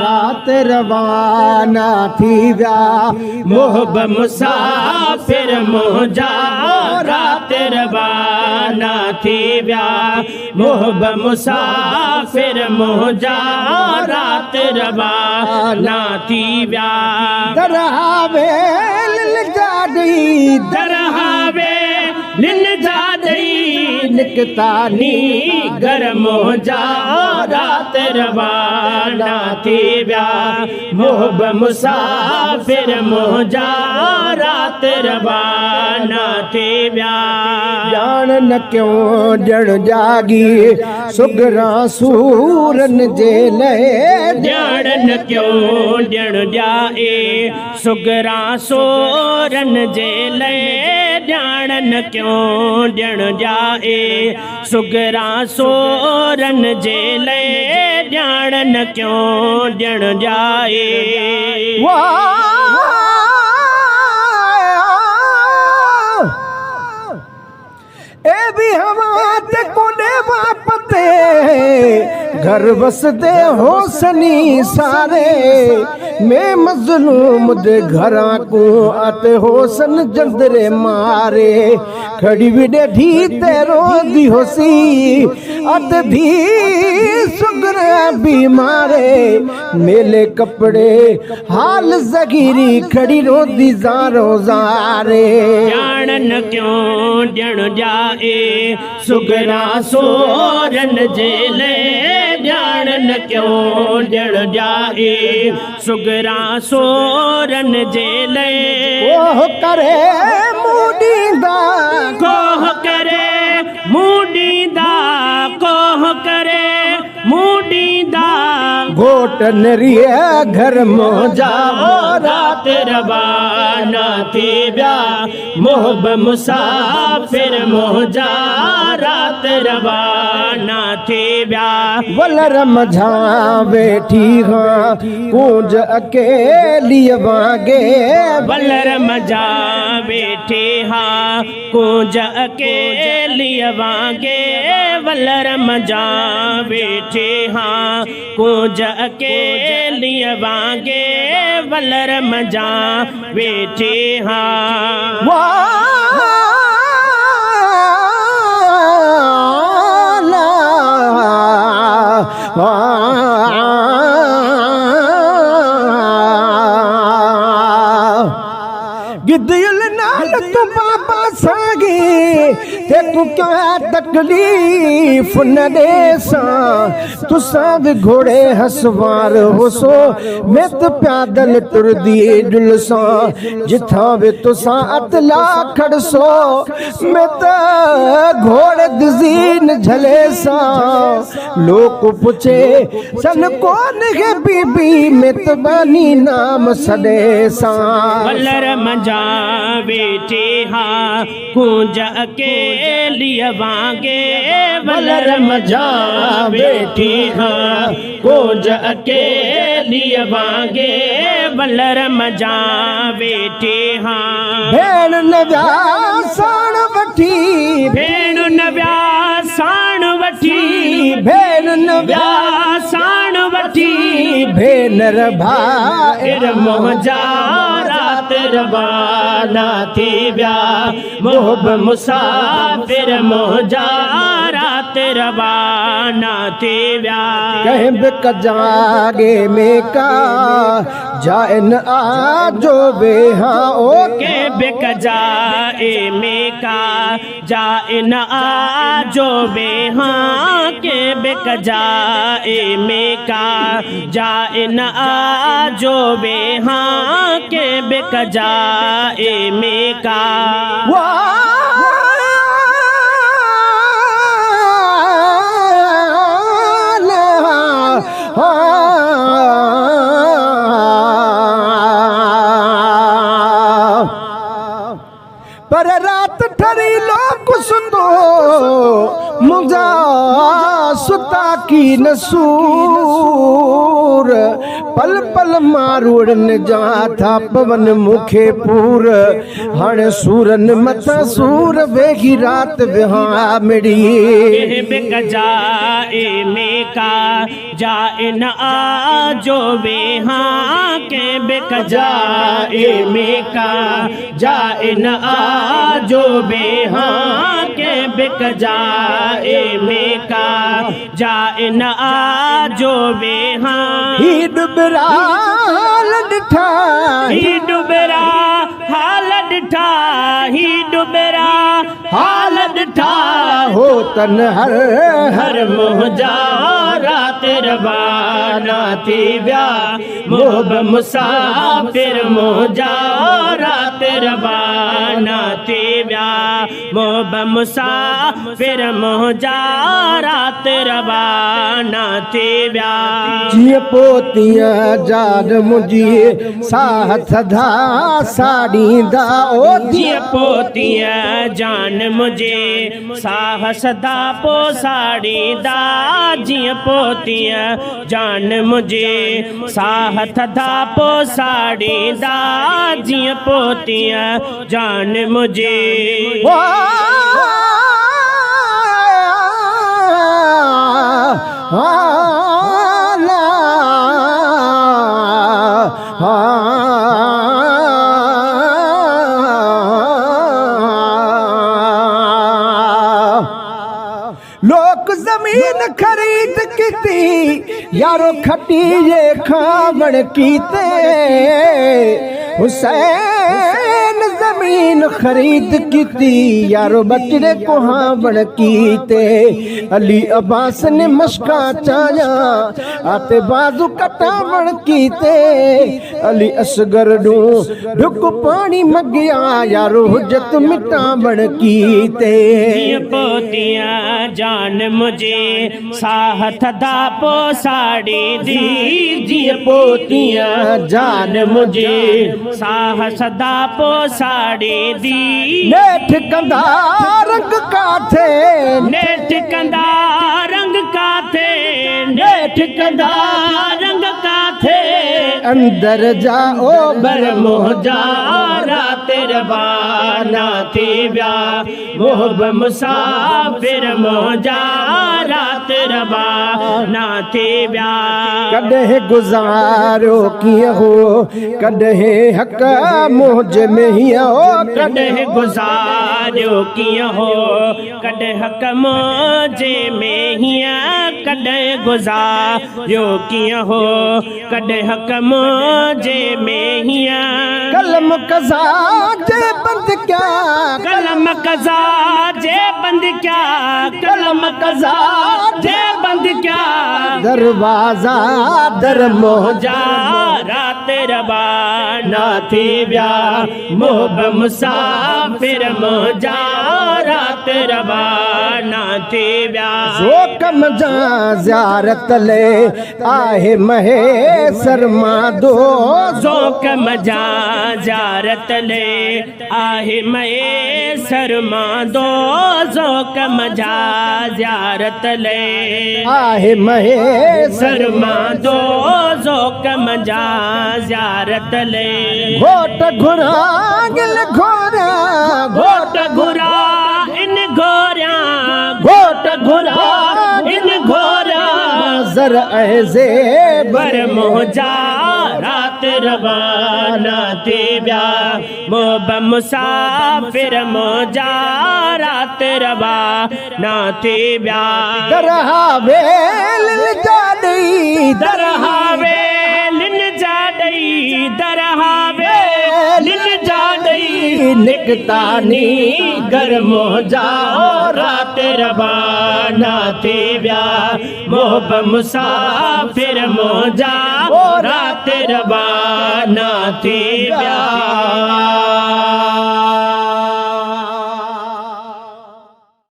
रात रवाना थी व्या मोहब मुसाफिर मोजा रात रवाना थी व्या मोहब मुसाफिर मोजा रात रवाना थी व्या दरहावे लिल जादी दरहावे लिल जादई निकतानी गरम हो जा रात रवाना थी व्या मोहब मुसाफिर मोजा रात रवाना थी व्या जान न क्यों जण जागी सुगरा सूरन जे लहे ॼाण न क्यों ॼण ॼाए सुगरा सोरन जे लए ॼाण न क्यों ॼण ॼाए सुगरा सोरन जे लए ॼाण न क्यों ॼण ॼाए ए भी हवा ते कोने वापते घर बसदे होसनी सारे मैं मजलूम दे घरा को आते होसन जंदरे मारे खड़ी विडे धी तेरो दी होसी अत धी सुगरा बीमारे मेले कपड़े हाल जगीरी खड़ी रोदी जारो जारे ॼाण न क्यों ॼण ॼाए सुगरा सोरन जे ले ॼाण न क्यों ॼण ॼाए सुगरा सोरन जे ले ओह करे मुडींदा कोह करे मुडींदा कोह करे मुडींदा घोटन रिया घर मोजा रात रवाना थी व्या मोहब मुसाफिर मोजा रात रवाना थी व्या वलर मझा बैठी हाँ कूंज अकेली वागे वलर मजा बैठे हाँ कूंज अकेली वागे वलर मजा बैठे हाँ कूंज अकेली वागे वलर मजा बैठे हाँ गिद्दल नाल तू बाबा सागे ते तू क्या तकलीफ न देसा तुसा भी घोड़े हसवार हो सो मैं तो पैदल टुर दिए जुलसा जिथा वे तुसा अतला खड़सो मैं तो घोड़े दजीन झले सा लोग पूछे सन कौन है बीबी मैं तो बानी नाम सदे सा वलर मजा बेटे हाँ कूंज अकेली वागे वलर मजा बेटी हाँ कूंज अकेली वागे वलर मजा बेटे हाँ भेण नव्या साण वठी भेण नव्या साण वठी भेण नव्या साण वठी भेनर भाई मोजा रात रवाना थी व्या मोहब मुसाफिर मोजा रात रवाना थी व्या कहीं बिक जागे में का जाइन आजो बेहा ओ के बिक जाए में का जाइन आजो बेहा के बिक जाए में का जाइन आजो बेहा के बिक जाए में का पर रात ठरी लोग सुतो मुझा सुता की नसूर पल पल मारुड़न जा था पवन मुखे पूर हण सूरन मथा सूर वेगी रात विहा मिड़ी बिक जाए मेका जाए न आजो बेहा के बिक जाए मेका जाए न आजो बेहा के बिक जाए मेका जाए न आजो बेहा ही डुबरा लडठा ही डुबरा हाल डिठा ही डुबरा हाल डिठा हो तन हर हर मोहजा रात रवाना थी व्या मोहब मुसाफिर मोहजा रात रवाना थी व्या मोहब मुसाफिर मोहजा रात रवाना थी व्या जिय पोतियां जान मुझी साह सदा साड़ी दा ओ जिय पोतियां जान मुझे साहस दा पोसाड़ी दा जिय पोतियां जान मुझे साहस दा पोसाड़ी दा जिय पोतियां जान मुझे लोग जमीन खरीद की यारो खटी ये खावण कीते हुसैन जमीन खरीद की यारो बकरे को हावण कीते अली अब्बास ने मशका चाया आते बाजू कटावण कीते अली असगर डू ढुक पानी मगिया यारो हुज्जत मिटावण कीते पोतियां जान मुझे साहत दा पोसाड़ी दी जिय पोतियां जान मुझे साहस दा पोसाड़ी दी नेठ कंदा रंग काथे नेठ कंदा रंग काथे नेठ कंदा रंग काथे अंदर जाओ बर मोहजा रात रवाना थी व्या मोहब मुसाफिर मोहजा रात रवाना थी व्या कदे गुजारो किया हो कदे हक मोज में ही हो कदे गुजारो किया हो कदे हक मोजे में हिया कदे गुजारो किया हो कदे हक मोजे में हिया कलम कजा जे बंद क्या कलम कजा जे बंद क्या कलम कजा जे बंद क्या दरवाजा दर मोहजा रात रवाना थी व्या मोहब मुसाफिर मोहजा रात रवाना थी व्या जो कम जा ज़ियारत ले आहे महे शर्मा दो जो कम जा ज़ियारत ले आहे महे शर्मा दो जो कम जा ज़ियारत ले आहे महे शर्मा दो जो कम जा ज़ियारत ले घोट घुरा गिल घोरा घोट घुरा इन घोरिया घोट घुरा इन घोरिया जर ऐसे बर मोहजा रात रवाना थी व्या मोहब मुसाफिर मोहजा रात रवाना थी व्या दरहा वेल जादी दरहा वेलिन जाडई दरहा वेलिन जाडई निकतानी घर मोहजा रात रवाना थी व्या मोहब मुसाफिर मोहजा रात रवाना थी व्या